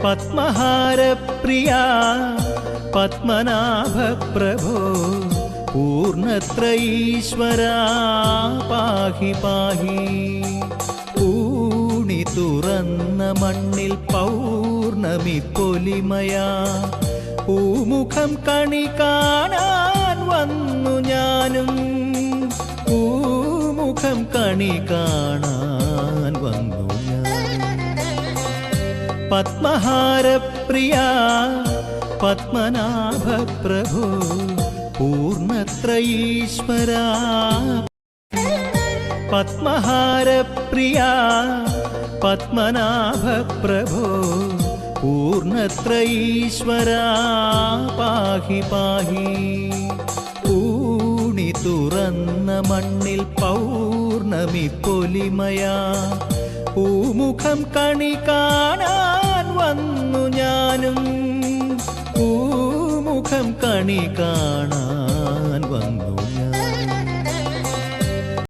പത്മഹാരപ്രിയ പത്മനാഭപ്രഭോ പൂർണ്ണത്രയീശ്വരാ പാഹി പാഹി. ഊണി തുറന്ന മണ്ണിൽ പൗർണമി പൊലിമയാ പൂമുഖം കണി കാണാൻ വന്നു ഞാനും. പൂമുഖം കണി കാണാൻ വന്നു ഞാൻ. പത്മഹാരപ്രിയ പത്മനാഭപ്രഭോ പൂർണ്ണത്രയീശ്വരാ. പത്മഹാരപ്രിയ പത്മനാഭപ്രഭോ പൂർണ്ണത്രയീശ്വരാ പാഹി പാഹി. ഊണി തുറന്ന മണ്ണിൽ പൗർണമി പൊലിമയാ പൂമുഖം കണി കാണാൻ വന്നു ഞാനും. പൂമുഖം കണി കാണാൻ വന്നു.